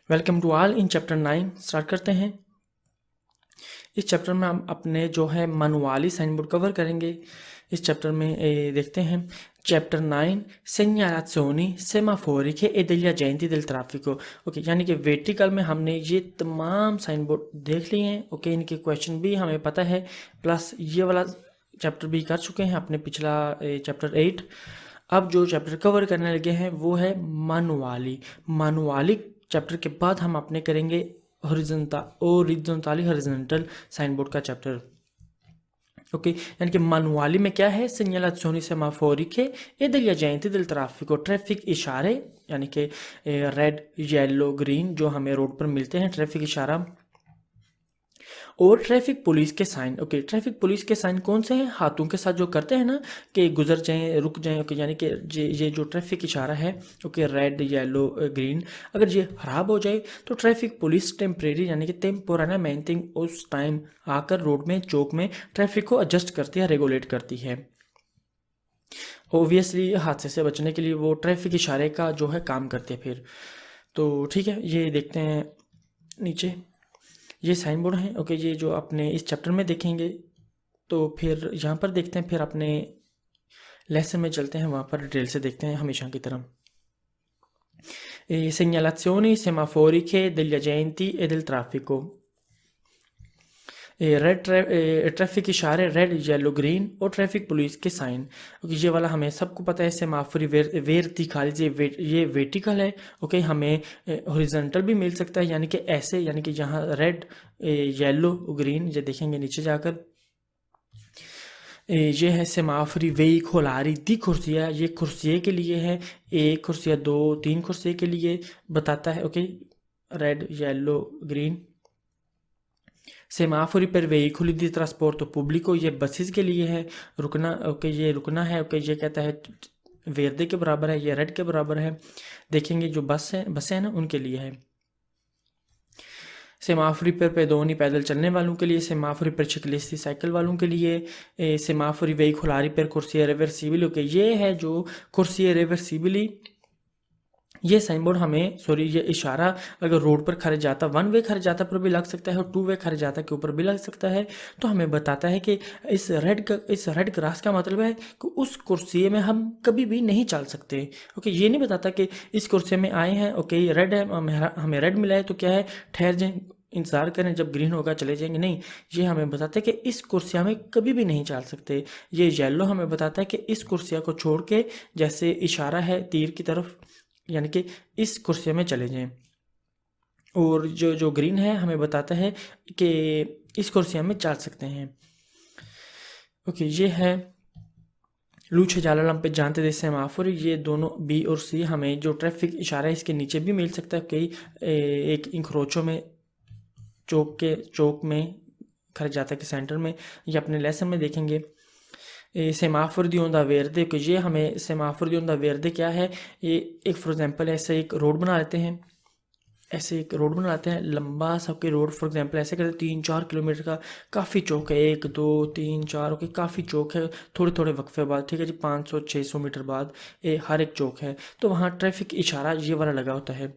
Welcome to all. In chapter 9 start करते हैं। इस चैप्टर में हम अपने जो है manuali साइन बोर्ड कवर करेंगे। इस चैप्टर में देखते हैं chapter 9 segnalazioni semaforiche e degli agenti del traffico। Okay, यानी कि वर्टिकल में हमने ये तमाम साइन बोर्ड देख लिए हैं। ओके, इनके क्वेश्चन भी हमें पता है, प्लस ये वाला चैप्टर भी कर चुके हैं अपने पिछला चैप्टर 8। अब जो चैप्टर कवर करने लगे हैं वो है manuali चैप्टर के बाद हम अपने करेंगे हॉरिजॉन्टल साइन बोर्ड का चैप्टर। ओके, यानी कि manuali में क्या है, segnalazioni semaforiche e degli agenti del traffico, traffic इशारे, यानी कि रेड येलो ग्रीन जो हमें रोड पर मिलते हैं, ट्रैफिक इशारा। और ट्रैफिक पुलिस के साइन। ओके, ट्रैफिक पुलिस के साइन कौन से हैं, हाथों के साथ जो करते हैं ना कि गुजर जाएं, रुक जाएं। ओके, यानी कि ये जो ट्रैफिक इशारा है, ओके, रेड येलो ग्रीन, अगर ये खराब हो जाए तो ट्रैफिक पुलिस टेम्परेरी यानी कि टेम्पोरानामेंट उस टाइम आकर रोड में चौक में ट्रैफिक को एडजस्ट करती है, रेगुलेट करती है। ओबियसली हादसे से बचने के लिए वो ट्रैफिक इशारे का जो है काम करते हैं। फिर तो ठीक है, ये देखते हैं नीचे ये साइन बोर्ड है। ओके, ये जो अपने इस चैप्टर में देखेंगे तो फिर यहाँ पर देखते हैं, फिर अपने लेसन में चलते हैं, वहाँ पर डिटेल से देखते हैं हमेशा की तरह। segnalazioni semaforiche degli agenti e del traffico, red traffic इशारे रेड येलो ग्रीन और ट्रैफिक पुलिस के साइन। ओके, ये वाला हमें सबको पता है। सेमाफोरी वर्टिकल, ये वर्टिकल है। ओके, हमें हॉरिजॉन्टल भी मिल सकता है, यानी कि ऐसे, यानी कि जहाँ रेड येलो ग्रीन ये देखेंगे नीचे जाकर। ये है सेमाफोरी वेइकोलारी दी कुर्सिया, ये कुर्सिये के लिए है, एक कुर्सिया, दो, तीन कुर्सिये के लिए बताता है। Okay, red yellow green. सेमाफोरी पर वेहिकुली दी ट्रांसपोर्ट पुब्लिको, ये बसेस के लिए है, रुकना। ओके, ये रुकना है। ओके, ये कहता है वेर्दे के बराबर है, ये रेड के बराबर है। देखेंगे जो बसें हैं ना उनके लिए है। सेमाफोरी पर पेदोनी पैदल चलने वालों के लिए, सेमाफोरी पर शिकलिस्ती साइकिल वालों के लिए, सेमाफोरी वेहिकुलारी पर कुर्सिया रिवर्सिबली। ओके, ये है जो कुर्सिया रिवर्सिबली, ये साइन बोर्ड हमें, सॉरी, ये इशारा अगर रोड पर खड़े जाता, वन वे खड़े जाता पर भी लग सकता है और टू वे खड़े जाता के ऊपर भी लग सकता है। तो हमें बताता है कि इस रेड क्रॉस का मतलब है कि उस कुर्सी में हम कभी भी नहीं चल सकते। ओके, ये नहीं बताता कि इस कुर्सी में आए हैं, ओके रेड है, हमें रेड मिला है तो क्या है, ठहर जाएं, इंतज़ार करें, जब ग्रीन होगा चले जाएंगे। नहीं, ये हमें बताता है कि इस कुर्सिया में कभी भी नहीं चल सकते। ये येलो हमें बताता है कि इस कुर्सिया को छोड़ के, जैसे इशारा है तीर की तरफ, यानी कि इस कुर्सी में चले जाएं। और जो ग्रीन है हमें बताता है कि इस कुर्सी में चल सकते हैं। ओके, ये है लूछे जालालम पे जानते थे सेमाफोर। ये दोनों बी और सी हमें जो ट्रैफिक इशारा है इसके नीचे भी मिल सकता है। कई एक इंक्रोचो में चौक में खड़े जाता के सेंटर में, ये अपने लेसन में देखेंगे। सेमाफोर दी ओंदा वेर्दे, कि ये हमें सेमाफोर दी ओंदा वेर्दे क्या है, ये एक फॉर एग्जांपल ऐसे एक रोड बना लेते हैं, ऐसे एक रोड बनाते हैं लंबा सबके रोड, फॉर एग्जांपल ऐसे करते 3-4 किलोमीटर का काफ़ी चौक है, 1 2 3 4, ओके, काफ़ी चौक है, थोड़े थोड़े वक्फे बाद, ठीक है जी, 500-600 मीटर बाद हर एक चौक है। तो वहाँ ट्रैफिक इशारा ये वाला लगा होता है।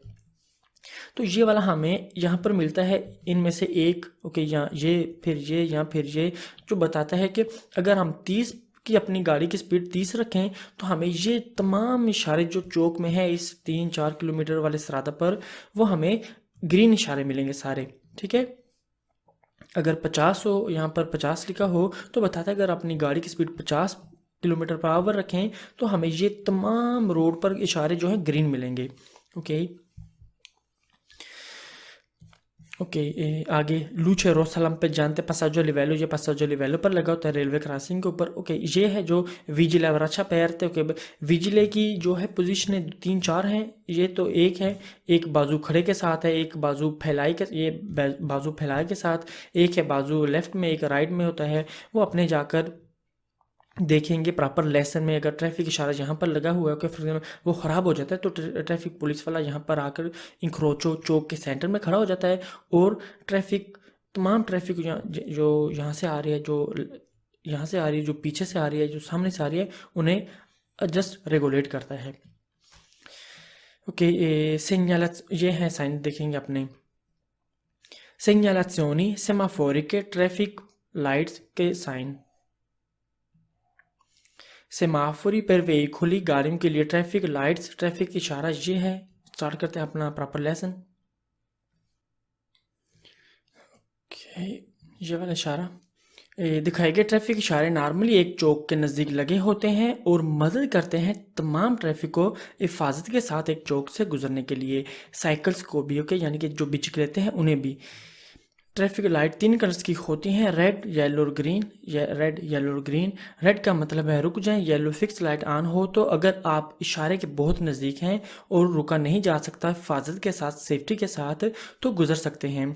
तो ये वाला हमें यहाँ पर मिलता है इनमें से एक। ओके, यहाँ ये, फिर ये, यहाँ फिर ये, जो बताता है कि अगर हम 30 की अपनी गाड़ी की स्पीड 30 रखें तो हमें ये तमाम इशारे जो चौक में है इस 3-4 किलोमीटर वाले सरादा पर, वो हमें ग्रीन इशारे मिलेंगे सारे। ठीक है, अगर 50 हो, यहाँ पर 50 लिखा हो तो बताता है अगर अपनी गाड़ी की स्पीड 50 किलोमीटर पर आवर रखें तो हमें ये तमाम रोड पर इशारे जो हैं ग्रीन मिलेंगे। ओके, ओके, आगे लूचे रोसलम पे जानते पसाजो लिवेलो, ये पसाजो लिवेलो पर लगा होता है रेलवे क्रॉसिंग के ऊपर। ओके, ये है जो विजिले वराछा पैरते। ओके, विजिले की जो है पोजीशन है 3-4 हैं। ये तो एक है, एक बाजू खड़े के साथ है, एक बाजू फैलाई के, ये बाजू फैलाए के साथ, एक है बाजू लेफ्ट में, एक राइट में होता है। वो अपने जाकर देखेंगे प्रॉपर लेसन में, अगर ट्रैफिक इशारा यहाँ पर लगा हुआ है, फिर वो ख़राब हो जाता है तो ट्रैफिक पुलिस वाला यहाँ पर आकर इंक्रोचो चौक के सेंटर में खड़ा हो जाता है और तमाम ट्रैफिक जो यहाँ से आ रही है, जो यहाँ से आ रही है, जो पीछे से आ रही है, जो सामने से आ रही है, उन्हें जस्ट रेगुलेट करता है। ओके, ये है साइन देखेंगे अपने। Segnalazioni semaforiche, traffic lights के साइन। सेमाफोरी पर वेहिकुली गाड़ियों के लिए ट्रैफिक लाइट्स, ट्रैफिक इशारा ये है। स्टार्ट करते हैं अपना प्रॉपर लेसन। ये वाला इशारा दिखाए गए ट्रैफिक इशारे नॉर्मली एक चौक के नज़दीक लगे होते हैं और मदद करते हैं तमाम ट्रैफिक को हिफाजत के साथ एक चौक से गुजरने के लिए। साइकिल्स को भी, ओके, यानी कि जो बिचकलेते हैं उन्हें भी। ट्रैफिक लाइट 3 कलर्स की होती हैं, रेड, येलो और ग्रीन। रेड, येलो और ग्रीन। रेड का मतलब है रुक जाएं, येलो फिक्स लाइट ऑन हो तो अगर आप इशारे के बहुत नज़दीक हैं और रुका नहीं जा सकता हिफाजत के साथ, सेफ्टी के साथ, तो गुजर सकते हैं।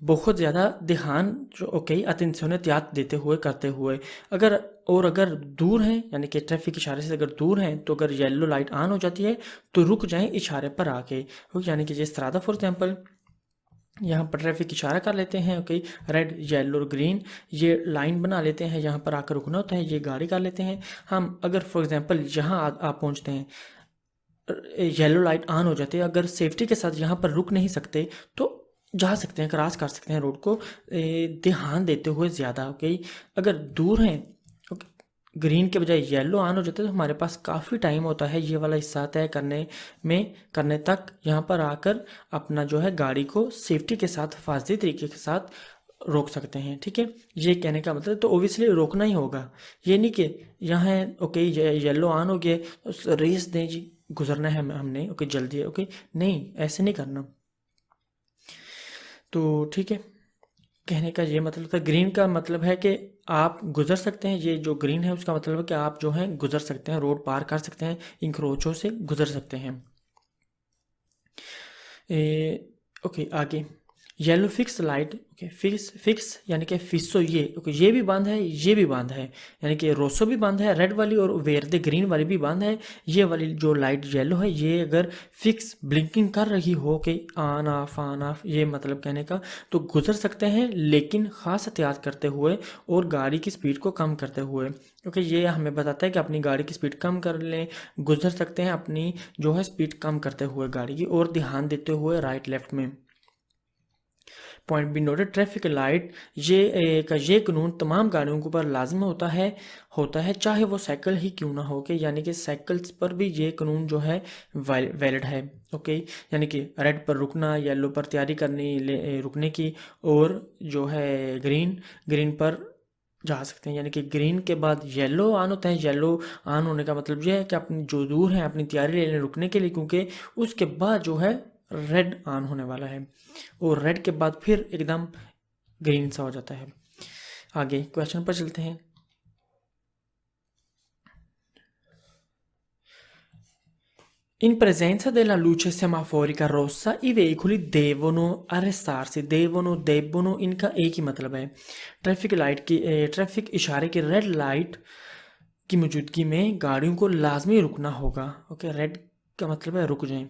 बहुत ज़्यादा ध्यान जो ओके अतिशयोनियत देते हुए करते हुए अगर दूर हैं, यानी कि ट्रैफिक इशारे से अगर दूर हैं, तो अगर येलो लाइट ऑन हो जाती है तो रुक जाएं इशारे पर आके। यानी कि जिस तरह फॉर एग्जाम्पल यहाँ पर ट्रैफिक इशारा कर लेते हैं, ओके, रेड, येलो और ग्रीन, ये लाइन बना लेते हैं, यहाँ पर आकर रुकना होता है, ये गाड़ी कर लेते हैं हम। अगर फॉर एग्जांपल यहाँ आप पहुँचते हैं, येलो लाइट ऑन हो जाती है, अगर सेफ्टी के साथ यहाँ पर रुक नहीं सकते तो जा सकते हैं, क्रॉस कर सकते हैं रोड को ध्यान देते हुए ज़्यादा, ओके। अगर दूर हैं, ग्रीन के बजाय येलो ऑन हो जाता है तो हमारे पास काफ़ी टाइम होता है ये वाला हिस्सा तय करने तक, यहाँ पर आकर अपना जो है गाड़ी को सेफ्टी के साथ, हिफाजती तरीके के साथ रोक सकते हैं। ठीक है, ये कहने का मतलब तो ओबियसली रोकना ही होगा। ये नहीं कि यहाँ ओके येलो ऑन हो गया तो रेस दें जी, गुजरना है हमने, ओके जल्दी है, ओके, नहीं ऐसे नहीं करना। तो ठीक है, कहने का ये मतलब था। ग्रीन का मतलब है कि आप गुजर सकते हैं, ये जो ग्रीन है उसका मतलब है कि आप जो हैं गुजर सकते हैं, रोड पार कर सकते हैं, इंक्रोचों से गुजर सकते हैं। ओके, आगे yellow fix light, okay, fix यानी कि फिसो, ये ओके, ये भी बंद है, ये भी बंद है, यानी कि रोसो भी बंद है, रेड वाली, और वेरदे ग्रीन वाली भी बंद है। ये वाली जो लाइट येलो है, ये अगर फिक्स ब्लिंकिंग कर रही हो कि ऑन ऑफ, ये मतलब कहने का, तो गुजर सकते हैं, लेकिन ख़ास एहतियात करते हुए और गाड़ी की स्पीड को कम करते हुए। क्योंकि ये हमें बताता है कि अपनी गाड़ी की स्पीड कम कर लें, गुजर सकते हैं अपनी जो है स्पीड कम करते हुए गाड़ी की, और ध्यान देते हुए राइट लेफ्ट में। Point be noted, traffic light ये कानून तमाम गाड़ियों के ऊपर लाजम होता है चाहे वो साइकिल ही क्यों ना हो के, यानी कि साइकिल्स पर भी ये कानून जो है वैलिड है। ओके, यानी कि रेड पर रुकना, येलो पर तैयारी करनी रुकने की, और जो है ग्रीन पर जा सकते हैं, यानी कि ग्रीन के बाद येलो ऑन होता है। येलो ऑन होने का मतलब ये है कि अपनी जो दूर है अपनी तैयारी ले लें रुकने के लिए, क्योंकि उसके बाद जो है रेड ऑन होने वाला है, और रेड के बाद फिर एकदम ग्रीन सा हो जाता है। आगे क्वेश्चन पर चलते हैं। In presenza della luce semaforica rossa i veicoli devono arrestarsi, debbono इनका एक ही मतलब है। ट्रैफिक इशारे की रेड लाइट की मौजूदगी में गाड़ियों को लाजमी रुकना होगा। ओके, रेड का मतलब है रुक जाएं।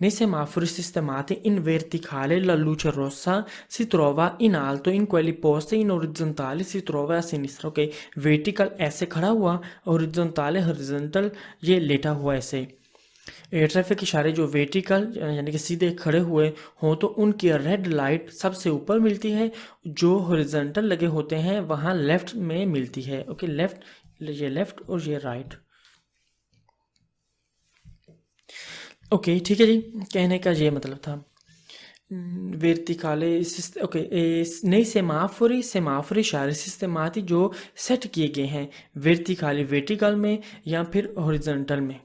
Nei semafori sistemati in verticale la luce rossa si trova in alto, in quelli posti in orizzontale si trova a sinistra। Okay, vertical ऐसे खड़ा हुआ, horizontal ये लेटा हुआ ऐसे। ट्रैफिक इशारे जो वर्टिकल यानी कि सीधे खड़े हुए हों तो उनकी रेड लाइट सबसे ऊपर मिलती है, जो हॉरिजॉन्टल लगे होते हैं वहाँ लेफ्ट में मिलती है। ओके, ये लेफ्ट और ये राइट। ओके, ठीक है जी, कहने का ये मतलब था। वर्टिकाले ओके, नई सेमाफोरी इशारे सिस्टमाती जो सेट किए गए हैं वर्टिकल में या फिर हॉरिजॉन्टल में।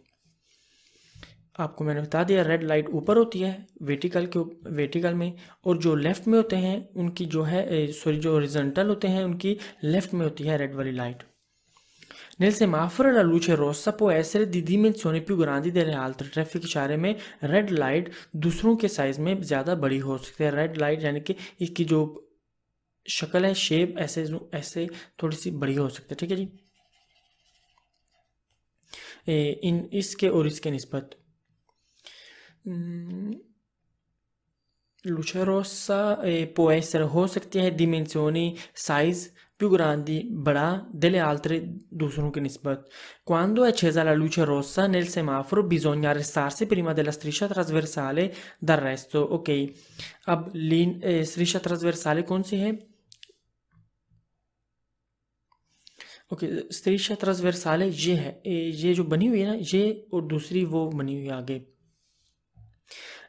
आपको मैंने बता दिया, रेड लाइट ऊपर होती है वर्टिकल में, और जो लेफ्ट में होते हैं उनकी जो है जो हॉरिजॉन्टल होते हैं उनकी लेफ्ट में होती है रेड वाली light. Nel semaforo la luce rossa può essere di dimensioni più grandi delle altre। Traffic इशारे में रेड लाइट दूसरों के साइज में ज़्यादा बड़ी हो सकती है। रेड लाइट यानी कि इसकी जो शक्ल है, शेप ऐसे थोड़ी सी बड़ी हो सकती है। ठीक है जी, इन इसके और इसके निस्बत luce rossa può essere हो सकती है dimensioni size più grandi, bra, delle altre दूसरों की निस्बत. Quando è accesa la luce rossa nel semaforo bisogna arrestarsi prima della striscia trasversale dal resto. Ok, अब striscia trasversale कौन सी है? ओके, स्त्रीशा ट्रांसवर्साले ये है, ये जो बनी हुई है ना ये, और दूसरी वो बनी हुई है आगे.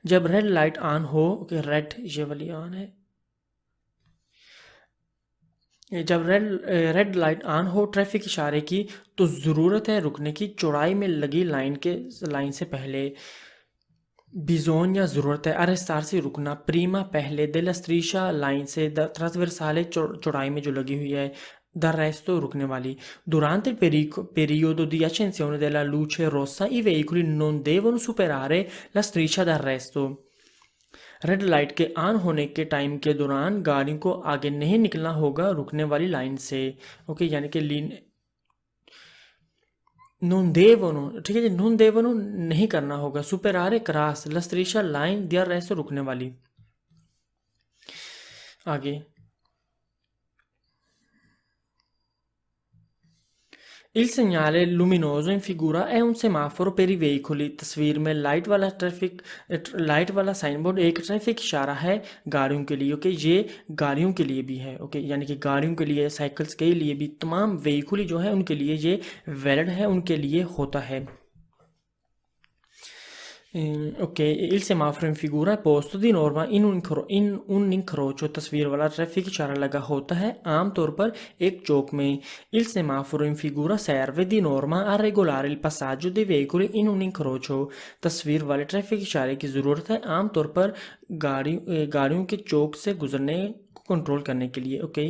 जब रेड लाइट ऑन हो, ओके रेड ये वाली ऑन है. जब रेड लाइट ऑन हो ट्रैफिक इशारे की तो ज़रूरत है रुकने की चौड़ाई में लगी लाइन से पहले. बिजोन या ज़रूरत है अरेस्तार से रुकना प्रीमा पहले della striscia लाइन से ट्रांसवर्साले चौड़ाई में जो लगी हुई है. Dal resto रुकने वाली. Durante il periodo di accensione della luce rossa i veicoli non devono superare la striscia d'arresto. Red light के ऑन होने के टाइम के दौरान गाड़ी को आगे नहीं निकलना होगा रुकने वाली लाइन से. ओके, यानी कि non devono, ठीक है जी, non devono नहीं करना होगा. superare cross, la striscia line, di arresto रुकने वाली. आगे Il segnale luminoso in figura è un semaforo per i veicoli. तस्वीर में लाइट वाला साइन बोर्ड एक ट्रैफिक इशारा है गाड़ियों के लिए. ओके, ये गाड़ियों के लिए भी है. ओके, यानी कि गाड़ियों के लिए, साइकिल्स के लिए भी, तमाम व्हीकल जो है उनके लिए ये वैलिड है, उनके लिए होता है. Ok, il semaforo in figura è posto di norma in un incrocio. तस्वीर वाला ट्रैफिक इशारा लगा होता है आमतौर पर एक चौक में. Il semaforo in figura serve di norma a regolare il passaggio dei veicoli in un incrocio. तस्वीर वाले ट्रैफिक इशारे की ज़रूरत है आमतौर पर गाड़ियों के चौक से गुजरने को कंट्रोल करने के लिए. Okay,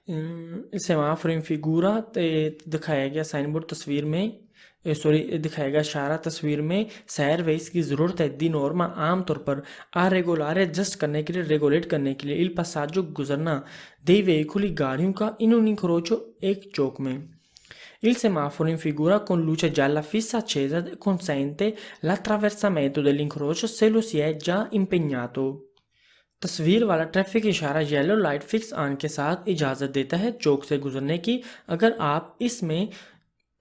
il semaforo in figura दिखाया गया साइन बोर्ड तस्वीर में, दिखाया गया इशारा तस्वीर में सैर वे इसकी ज़रूरत है. दी नॉर्मा आमतौर पर, आ रेगुलार एडजस्ट करने के लिए, रेगुलेट करने के लिए, इल passaggio गुजरना, दे veicoli गाड़ियों का, in un incrocio एक चौक में. Il semaforo in figura con luce gialla fissa accesa consente l'attraversamento dell'incrocio se lo si è già impegnato. तस्वीर वाला ट्रैफिक इशारा येलो लाइट फिक्स ऑन के साथ इजाज़त देता है चौक से गुजरने की अगर आप इसमें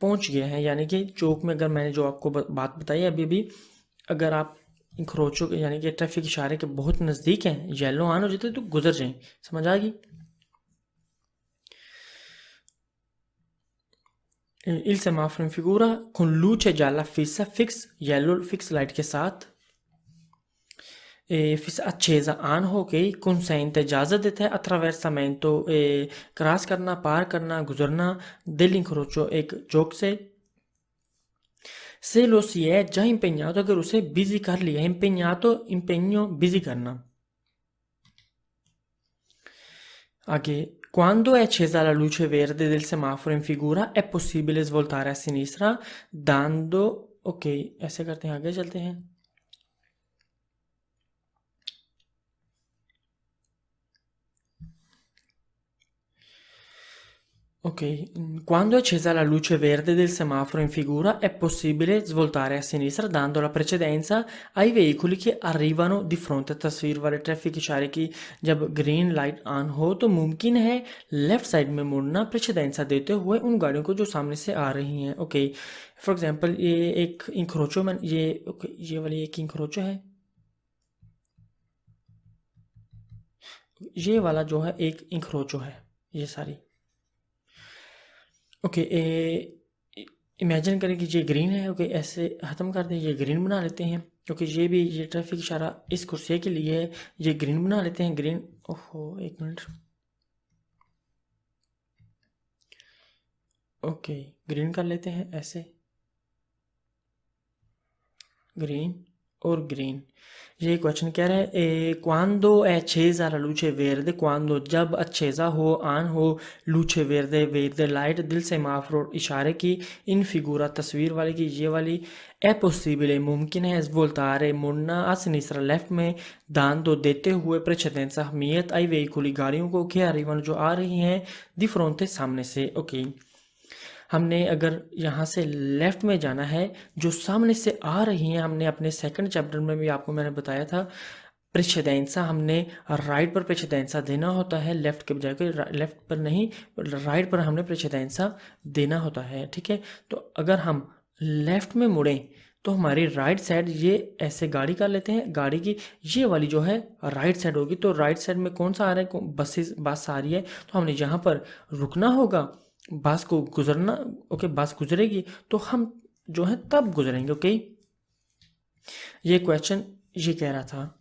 पहुंच गए हैं. यानी कि चौक में, अगर मैंने जो आपको बात बताई अभी भी, अगर आप इंक्रोचो यानी कि ट्रैफिक इशारे के बहुत नज़दीक हैं, येलो ऑन हो जाते तो गुजर जाएं. समझ आ गई? Il semaforo in figura con luce gialla fissa, fix yellow fix light के साथ, फिस accesa ऑन हो गई, consente इजाज़त देता है, attraversamento क्रॉस करना, पार करना, गुजरना, dell'incrocio एक चौक से. Se lo si è già impegnato अगर उसे बिजी कर लिया, impegnato impegno बिजी करना. आगे, quando è accesa la luce verde del semaforo in figura è possibile svoltare a sinistra dando, ok ऐसे करते हैं, आगे चलते हैं. Ok, quando è accesa la luce verde del semaforo in figura è possibile svoltare a sinistra dando la precedenza ai veicoli che arrivano di fronte. तस्वीर वाले traffic इशारे की जब ग्रीन लाइट ऑन हो तो मुमकिन है लेफ्ट साइड में मुड़ना प्रेसिडेंसा देते हुए उन गाड़ियों को जो सामने से आ रही हैं. ओके, फॉर एग्जांपल ये एक इंक्रोचो में ये वाली एक इंक्रोचो है, ये वाला जो है एक इंक्रोचो है, ये सारी. ओके, इमेजिन करें कि ये ग्रीन है. ओके, ऐसे ख़त्म कर दें, ये ग्रीन बना लेते हैं. ओके, ये भी, ये ट्रैफिक इशारा इस कुर्सी के लिए है, ये ग्रीन बना लेते हैं. ग्रीन, ओहो एक मिनट. ओके, ग्रीन कर लेते हैं ऐसे, ग्रीन और ग्रीन. ये क्वेश्चन कह रहा है quando è accesa la luce verde, quando जब accesa हो, ऑन हो, luce verde verde लाइट दिल सेमाफोर इशारे की, इन फिगूरा तस्वीर वाले की, ये वाली, è possibile मुमकिन है, svoltare मुड़ना, a sinistra लेफ्ट में, dando देते हुए, precedenza अहमियत, ai veicoli गाड़ियों को, che arrivano जो आ रही हैं, di fronte सामने से. ओके, हमने अगर यहाँ से लेफ़्ट में जाना है, जो सामने से आ रही हैं, हमने अपने सेकंड चैप्टर में भी आपको मैंने बताया था, प्रेसिडेंसा हमने राइट पर प्रेसिडेंसा देना होता है, लेफ्ट के बजाय, लेफ्ट पर नहीं, राइट पर हमने प्रेसिडेंसा देना होता है, ठीक है। तो अगर हम लेफ्ट में मुड़ें तो हमारी राइट साइड, ये ऐसे गाड़ी कर लेते हैं, गाड़ी की ये वाली जो है राइट साइड होगी। तो राइट साइड में कौन सा आ रहा है, बस आ रही है, तो हमने यहाँ पर रुकना होगा, बस को गुजरना, ओके, बस गुजरेगी तो हम जो है तब गुजरेंगे, ओके। ये क्वेश्चन ये कह रहा था,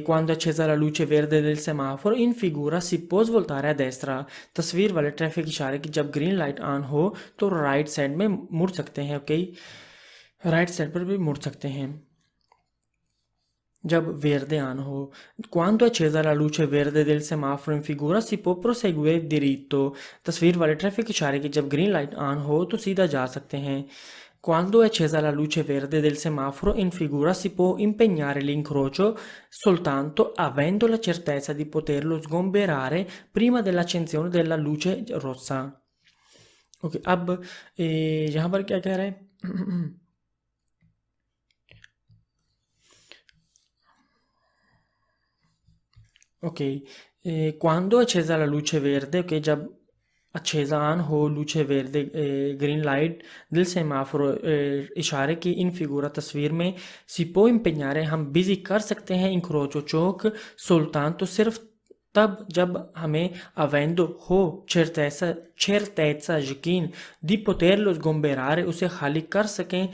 quando è accesa la luce verde del semaforo in figura si può svoltare a destra। तस्वीर वाले ट्रैफिक इशारे की जब ग्रीन लाइट ऑन हो तो राइट साइड में मुड़ सकते हैं, ओके, राइट साइड पर भी मुड़ सकते हैं जब verde ऑन हो। quando è accesa la luce verde del semaforo in figura si può proseguire diritto। तस्वीर वाले ट्रैफिक इशारे की जब ग्रीन लाइट ऑन हो तो सीधा जा सकते हैं। Quando è accesa la luce verde del semaforo in figura si può impegnare l'incrocio soltanto avendo la certezza di poterlo sgomberare prima dell'accensione della luce rossa। Okay, अब यहाँ पर क्या कह रहे हैं okay, quando è accesa la luce verde, okay, जब accesa on हो luce verde green light दिल सेमाफोरो इशारे की इन फिगूरा तस्वीर में si può impegnare हम बिजी कर सकते हैं incrocio चौक सुल्तान तो सिर्फ तब जब हमें avendo हो certezza यकीन di poterlo sgomberare उसे खाली कर सकें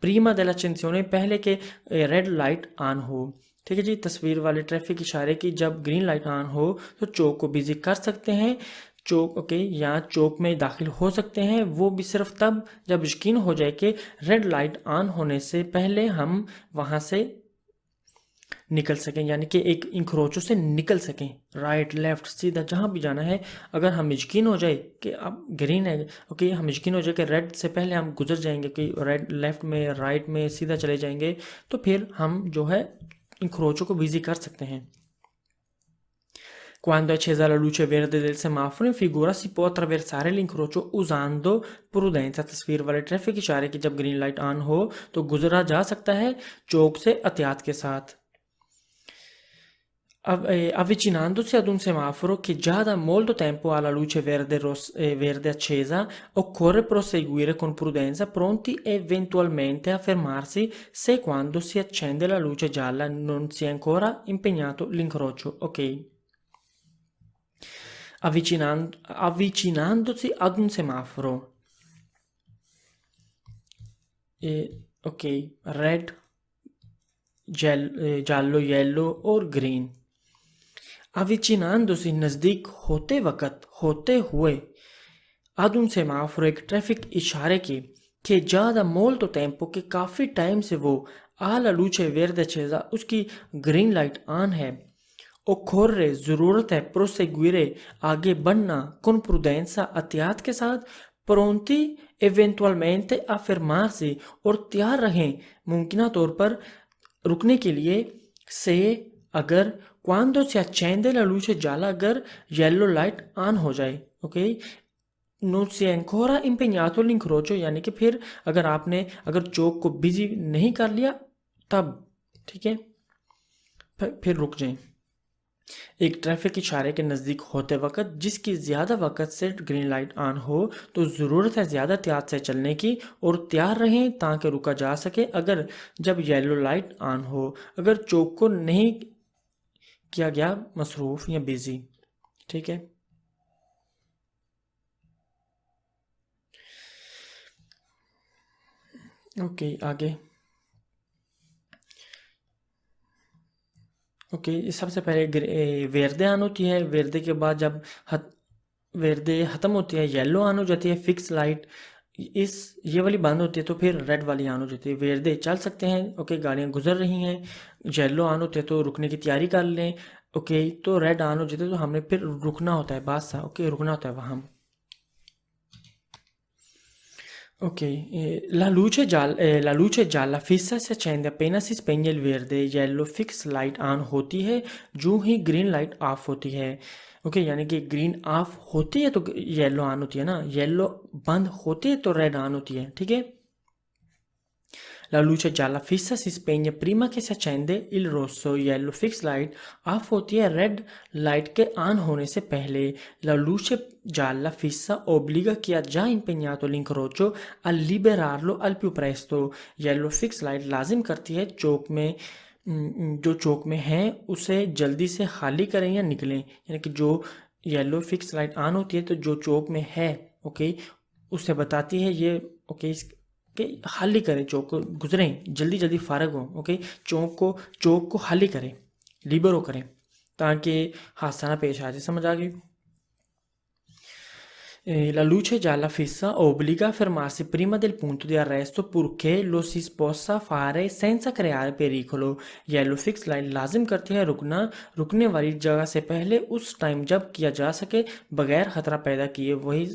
prima dell'accensione पहले के रेड लाइट ऑन हो, ठीक है जी। तस्वीर वाले ट्रैफिक इशारे की जब ग्रीन लाइट ऑन हो तो चौक को बिजी कर सकते हैं, चौक, ओके, या चौक में दाखिल हो सकते हैं, वो भी सिर्फ तब जब यकीन हो जाए कि रेड लाइट ऑन होने से पहले हम वहाँ से निकल सकें, यानी कि एक इंक्रोचो से निकल सकें, राइट लेफ्ट सीधा जहाँ भी जाना है। अगर हम यकीन हो जाए कि अब ग्रीन है, ओके, हम यकीन हो जाए कि रेड से पहले हम गुजर जाएंगे, कि रेड लेफ्ट में राइट में सीधा चले जाएंगे, तो फिर हम जो है इंक्रोचो को बिजी कर सकते हैं। Quando è accesa la luce verde del semaforo in figura si può attraversare l'incrocio usando prudenza। तस्वीर वाले ट्रैफिक इशारे की जब ग्रीन लाइट ऑन हो तो गुजरा जा सकता है चौक से एहतियात के साथ। Avvicinandosi ad un semaforo che già da molto tempo ha la luce verde accesa, occorre proseguire con prudenza, pronti eventualmente a fermarsi se quando si accende la luce gialla non si è ancora impegnato l'incrocio, ok? Avvicinandosi ad un semaforo, ok, red, giallo, yellow और green। avvicinandosi नज़दीक होते वक़्त, होते हुए, ad un semaforo एक traffic इशारे की, che già da molto tempo कि काफ़ी टाइम से वो ha la luce verde accesa उसकी ग्रीन लाइट ऑन है, occorre ज़रूरत है, proseguire आगे बढ़ना, con prudenza एहतियात के साथ, pronti eventualmente a fermarsi और तैयार रहें मुमकिन तौर पर रुकने के लिए, से अगर, quando si accende la luce gialla अगर येलो लाइट ऑन हो जाए, okay, non si è ancora impegnato l'incrocio यानी कि फिर अगर चौक को बिजी नहीं कर लिया तब, ठीक है, फिर रुक जाएं। एक ट्रैफिक इशारे के नज़दीक होते वक्त जिसकी ज़्यादा वक्त से ग्रीन लाइट ऑन हो तो ज़रूरत है ज़्यादा एहतियात से चलने की और तैयार रहें ताकि रुका जा सके अगर जब येलो लाइट ऑन हो, अगर चौक को नहीं किया गया मसरूफ़ या बिज़ी, ठीक है। ओके, आगे, ओके, सबसे पहले वेरदे ऑन होती है, वेरदे के बाद जब वेरदे ख़त्म होती है येलो ऑन हो जाती है, फिक्स लाइट ये वाली बंद होती है तो फिर रेड वाली ऑन हो जाती है। वेरदे चल सकते हैं, ओके, गाड़ियाँ गुजर रही हैं, येलो ऑन होते हैं तो रुकने की तैयारी कर लें, ओके, तो रेड ऑन हो जाते हैं तो हमने फिर रुकना होता है, बादशाह, ओके, रुकना होता है वहाँ। Ok, la luce gialla fissa si accende appena si spegne il verde, yellow fix light on होती है जो ही ग्रीन लाइट ऑफ होती है, ओके, यानी कि ग्रीन ऑफ होती है तो येलो ऑन होती है ना, येलो बंद होती है तो रेड ऑन होती है, ठीक है। La luce gialla fissa si spegne prima che si accende il rosso yellow fix light of होती है रेड लाइट के ऑन होने से पहले. La luce gialla fissa obbliga chi ha già impegnato l'incrocio a liberarlo al più presto. Yellow fix light लाजिम करती है चौक में जो चौक में है उसे जल्दी से खाली करें या निकलें. यानी कि जो येलो फिक्स लाइट ऑन होती है तो जो चौक में है ओके उसे बताती है ये ओके कि खाली करें चौक को, गुजरें जल्दी जल्दी फारग हो ओके चौक को खाली करें लिबरो करें ताकि हादसा ना पेश आ जाए. समझ आ गई. La luce gialla fissa obbliga a fermarsi prima del punto di arresto purché lo si possa fare senza creare pericolo. Yellow fix light लाजिम करती है रुकने वाली जगह से पहले उस टाइम जब किया जा सके बगैर खतरा पैदा किए. वही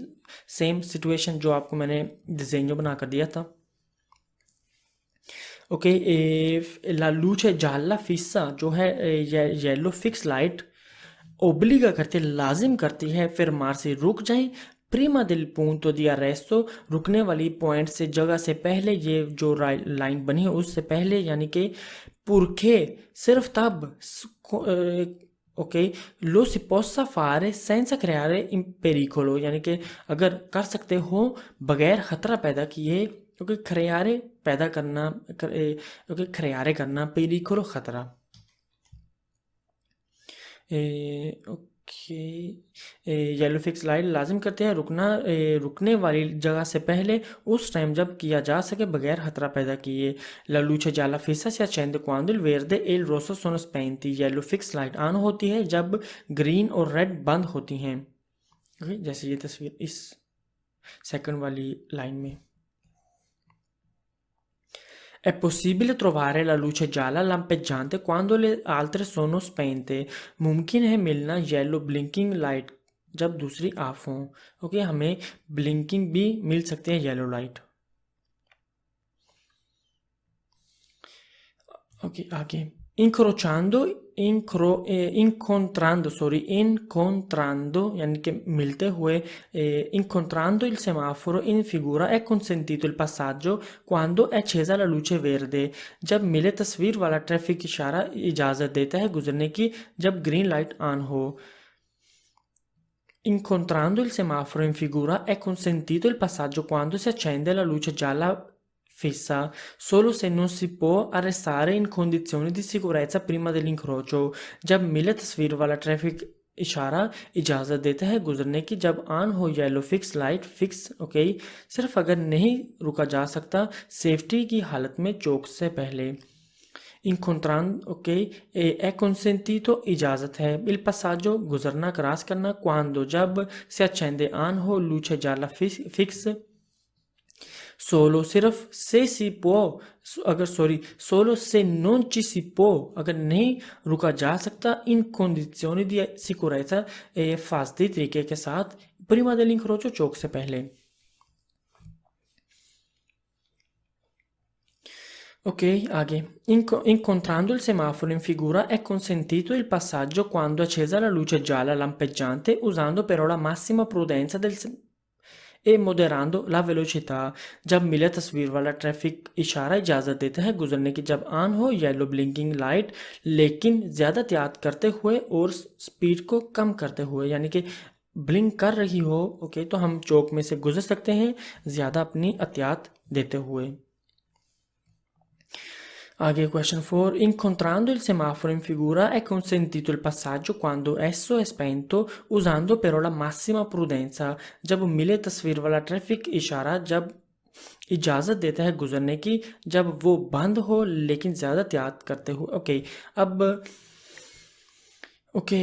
सेम सिचुएशन जो आपको मैंने डिज़ाइन बना कर दिया था. Okay la luce gialla fissa जो है येलो फिक्स लाइट ओब्लिगा करती है लाजिम करती है फिर मार से रुक जाएं प्रीमा दिल punto di arresto रुकने वाली पॉइंट से जगह से पहले ये जो लाइन बनी है उससे पहले यानी कि पुरखे सिर्फ तब ओके लो si possa fare senza creare pericolo यानी कि अगर कर सकते हो बगैर ख़तरा पैदा किए क्योंकि खरियारे पैदा करना ओके खरियारे करना pericolo ख़तरा. ओके येलो फिक्स लाइट लाजिम करते हैं रुकने वाली जगह से पहले उस टाइम जब किया जा सके बगैर खतरा पैदा किए. La luce gialla fissa si accende quando il verde e il rosso sono spenti. Yellow fix light on होती है जब ग्रीन और रेड बंद होती हैं. ओके जैसे ये तस्वीर इस सेकंड वाली लाइन में. È possibile trovare la luce gialla lampeggiante quando le altre sono spente. मुमकिन है मिलना येलो ब्लिंकिंग लाइट जब दूसरी ऑफ हो. ओके हमें ब्लिंकिंग भी मिल सकते हैं येलो लाइट. ओके आगे incontrando यानी कि मिलते हुए incontrando il semaforo in figura è consentito il passaggio quando è accesa la luce verde. जब मिले तस्वीर वाला ट्रैफिक इशारा इजाज़त देता है गुजरने की जब ग्रीन लाइट ऑन हो. Incontrando il semaforo in figura è consentito il passaggio quando si accende la luce gialla fissa, solo se non si può arrestare in condizioni di sicurezza prima dell'incrocio. जब मिले तस्वीर वाला ट्रैफिक इशारा इजाज़त देता है गुजरने की जब ऑन हो yellow fix light fix okay सिर्फ अगर नहीं रुका जा सकता सेफ्टी की हालत में चौक से पहले. Incontrando ok è consentito इजाज़त है il passaggio गुजरना क्रॉस करना quando जब si accende ऑन हो luce gialla fix solo सिर्फ से si può अगर solo se non ci si può अगर नहीं रुका जा सकता in condizioni di sicurezza फास्ती तरीके के साथ prima dell'incrocio चौक से पहले. Ok, आगे incontrando il semaforo in figura è consentito il passaggio quando è accesa la luce gialla lampeggiante usando però la massima prudenza e moderando la velocità. जब मिले तस्वीर वाला ट्रैफिक इशारा इजाज़त देता है गुजरने की जब ऑन हो येलो ब्लिंकिंग लाइट लेकिन ज़्यादा एहतियात करते हुए और स्पीड को कम करते हुए यानी कि ब्लिंक कर रही हो ओके तो हम चौक में से गुजर सकते हैं ज़्यादा अपनी एहतियात देते हुए. आगे question 4 incontrando il semaforo in figura è consentito il passaggio quando esso è spento usando però la massima prudenza. जब मिले तस्वीर वाला ट्रैफिक इशारा जब इजाज़त देता है गुजरने की जब वो बंद हो लेकिन ज़्यादा एहतियात करते हुए. ओके अब ओके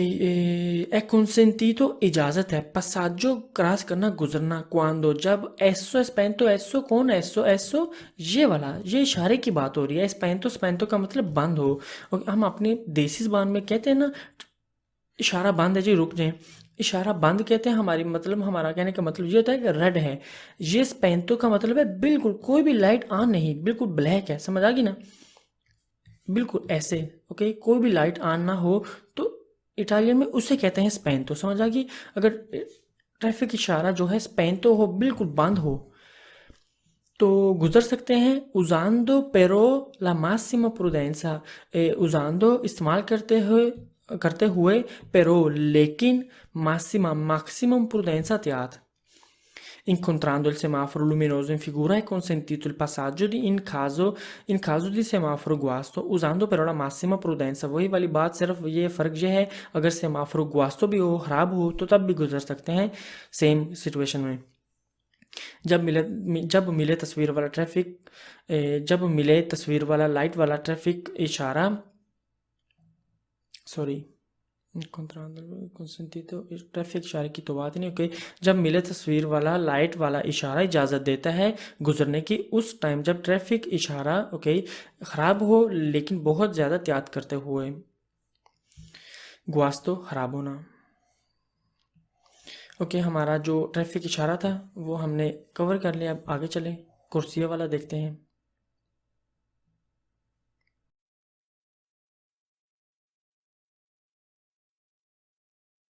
è consentito इजाज़त है passaggio क्रॉस करना गुजरना quando जब esso è spento esso कौन esso ये वाला ये इशारे की बात हो रही है. spento का मतलब बंद हो. ओके हम अपनी देसी ज़बान में कहते हैं ना इशारा बंद है जी रुक जाएं इशारा बंद कहते हैं हमारा कहने का मतलब ये होता है कि रेड है. ये स्पेंतो का मतलब है बिल्कुल कोई भी लाइट ऑन नहीं बिल्कुल ब्लैक है. समझ आ गई ना बिल्कुल ऐसे ओके कोई भी लाइट ऑन ना हो तो इटालियन में उसे कहते हैं स्पेंतो. समझ आ गई. अगर ट्रैफिक इशारा जो है स्पेंतो हो बिल्कुल बंद हो तो गुजर सकते हैं। उजांदो पेरो ला मासिमा प्रुडेंसा, उजांदो इस्तेमाल करते हुए पेरो लेकिन मासिमा मैक्सिमम प्rudenza त्याग। Incontrando il semaforo luminoso in figura è consentito il passaggio in caso di semaforo guasto, usando però la massima prudenza। वही वाली बात, सिर्फ ये फ़र्क ये है अगर सेमाफोर गुआस्तो भी हो, ख़राब हो, तो तब भी गुजर सकते हैं सेम सिचुएशन में। जब मिले तस्वीर वाला लाइट वाला ट्रैफिक इशारा, सॉरी ट्रैफिक इशारे की तो बात नहीं। ओके, जब मिले तस्वीर वाला लाइट वाला इशारा इजाज़त देता है गुजरने की, उस टाइम जब ट्रैफिक इशारा ओके ख़राब हो लेकिन बहुत ज़्यादा त्याग करते हुए। गुआस्तो ख़राब होना। ओके, हमारा जो ट्रैफिक इशारा था वो हमने कवर कर लिया। अब आगे चलें, कुर्सिया वाला देखते हैं।